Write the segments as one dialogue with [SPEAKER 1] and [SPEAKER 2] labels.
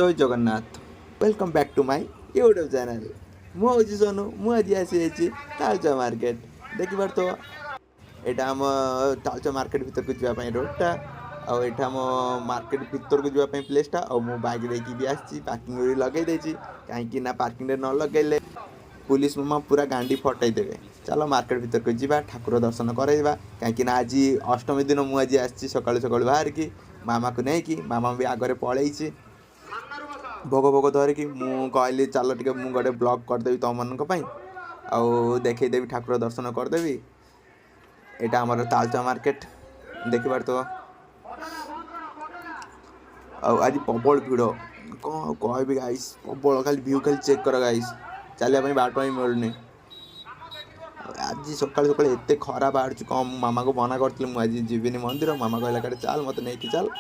[SPEAKER 1] जय Jagannath welcome back to my YouTube channel मुझे सोनू मुझे आसी तालचा मार्केट देखी पार तो यहाँ आम तालचा मार्केट भीतर को जावाई रोडटा आम मार्केट भीतर को जावाई प्लेसटा और मो बाइक देखी भी आसी पार्किंग भी लगे कहीं पार्किंग न लगेले पुलिस मामा पूरा गांडी फटाई देवे। चलो मार्केट भीतर को जीवा ठाकुर दर्शन करवा कहीं आज अष्टमी दिन मुझे आसी सकालू सकालू बाहर की मामा को नहीं मामा भी आगे पलैची भोग भोग धरिकी मु कहली चल टे मुझे गोटे ब्लॉग करदेवी तुम मानी आउ देखदेवी ठाकुर दर्शन करदेवी। यहाँ आम तालचा मार्केट देखिबार तो आज प्रबल भिड़ कौन कह गाइस प्रबल खाली व्यू खाली चेक कर गाइस चलिए बाट ही मिलूनी आज सकाल सकाल एत खरा बाहर कौन मामा को मना करी मुझे जीविनी मंदिर मामा कहला कड़े चल मत नहीं चल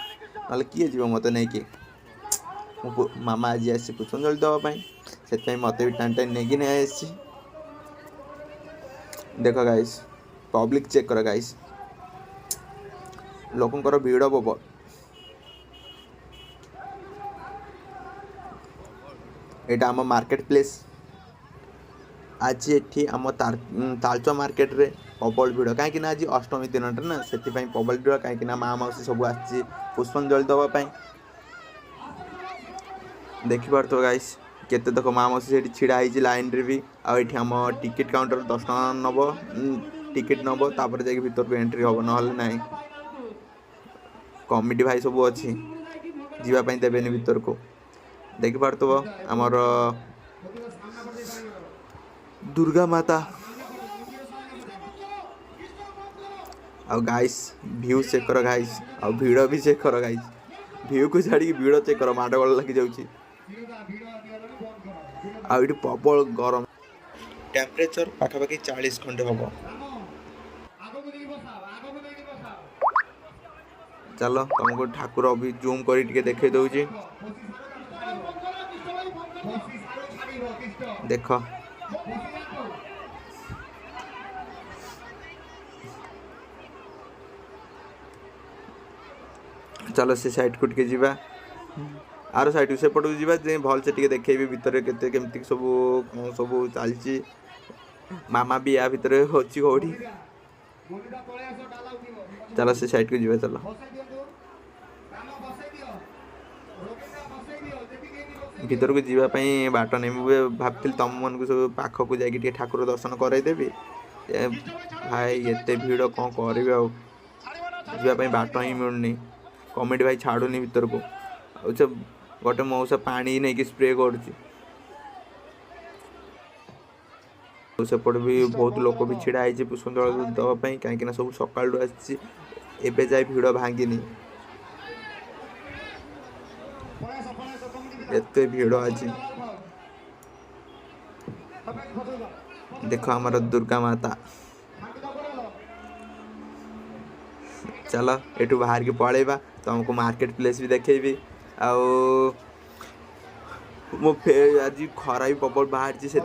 [SPEAKER 1] ना किए जीव मत नहीं मामा आज आसी पुष्पांजलि देवाई से मत भी टाण टाण नहीं आसी। देख गाइस पब्लिक चेक कर गाइस लोकंर भीड़ प्रबल यहाँ आम मार्केट प्लेस आज ये आम तालचा मार्केट रे प्रबल भिड़ कहीं आज अष्टमी दिन ना से प्रबल भिड़ कहीं माँ मौसी सब आसी पुष्पांजलि देवाई देखिपार तो गाइस केते देख माँ मौसी से छिड़ा होती लाइन रे भी आम टिकेट काउंटर 10 टका नब टिकेट नब तापर जाकि भीतर को एंट्री हम ना ना कमिटी भाई सब अच्छी जीवाई देवेनि भीतर को देखिपार तो आमर दुर्गा माता आ गाइस व्यू चेक कर गाइस आ भीड़ भी चेक कर गाइस व्यू को छाड़ी भीड़ चेक कर माड़ गल लगी जाऊँगी आठ प्रबल गरम टेम्परेचर पाखापाखि 40 खंडे हम। चलो तुमको ठाकुर अभी जूम कर देखे दूची देख चलो से साइड को जीवा आर साइड से पटू जीवा भल से देखे भितर केमती सब सब चलती मामा भी या भितर अच्छी कौटी चलो से साइड को जीवा चलो भीतर को जीवाई बाट नहीं भावती तुम मन को सब पाखक जाकि ठाकुर दर्शन करदेवी भाई एत भीड़ कौन करें बाट ही मिलूनी कमेटी भाई छाड़ूनी भीतर को गोटे मौसा पानी नहीं कि स्प्रे कर सेपट भी बहुत लोक भी छिड़ा है पुष्पांजलि देवाई कहीं सब सकालू आसी जाए भीड़ भांगिनी एत भीड़ आज देख आमर दुर्गा माता चलो एठू बाहर के पलैबा तुमको मार्केट प्लेस भी देखेबी आउ मो आज खरा भी प्रबल बाहर से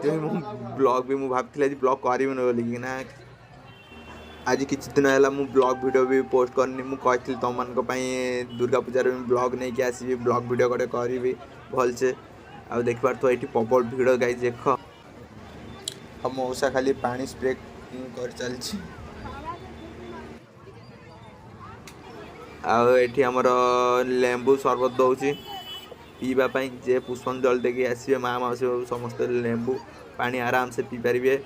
[SPEAKER 1] ब्लॉग भी मुझे भावती आज ब्लॉग करी बोलिकी ना आज किसी दिन है मु ब्लॉग वीडियो भी पोस्ट करनी मुझे तुम मान दुर्गा पूजार ब्लॉग नहीं कि आसबि ब्लॉग वीडियो गोटे करी भल से आ देखिपार तो ये प्रबल भीड़ गाई देख हम मौसा खाली पानी स्प्रे कर चलती आठी आमर लेंबू सरबत दौची पीवाई जे पुष्पांजलि देखिए आसवे माँ मौसी समस्त लेंबू पानी आराम से पी पारे।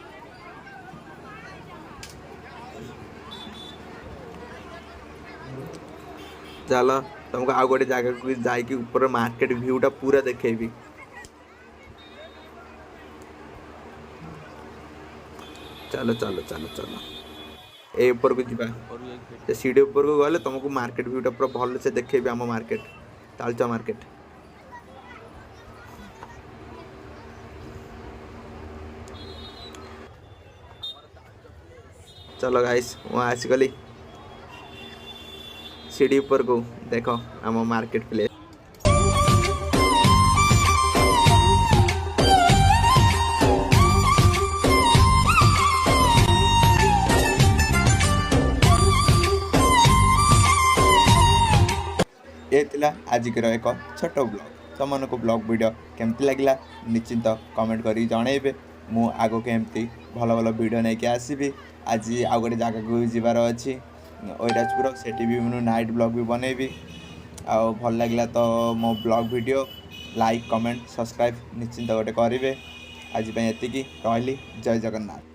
[SPEAKER 1] चलो तुमको आउ गोटे जगह को जाकि ऊपर मार्केट व्यूटा पूरा देखेबी चलो चलो चलो चलो ए ऊपर को जीवा सीढ़ी ऊपर को गले तुमको मार्केट व्यूटा पूरा भल से देखेबी आम मार्केट तालचा मार्केट। चलो गाइस वहाँ आसिगली सीढ़ी ऊपर को देखो आम मार्केट प्लेस ये आज एक छोट ब्लॉग। तुमको ब्लॉग वीडियो केमती लगिला निश्चिंत कमेंट करी जनइबे। मु आगो केमती भल भल वीडियो नहीं आसबि। आज आउ गोटे जगह को जीवार अच्छी ओराजपुर सेठी भी मुझे नाइट ब्लॉग भी बनइबी। आउ भल लगिला तो मो blog video like comment subscribe निश्चिंत गोटे करेंगे। आज एति रही जय जगन्नाथ।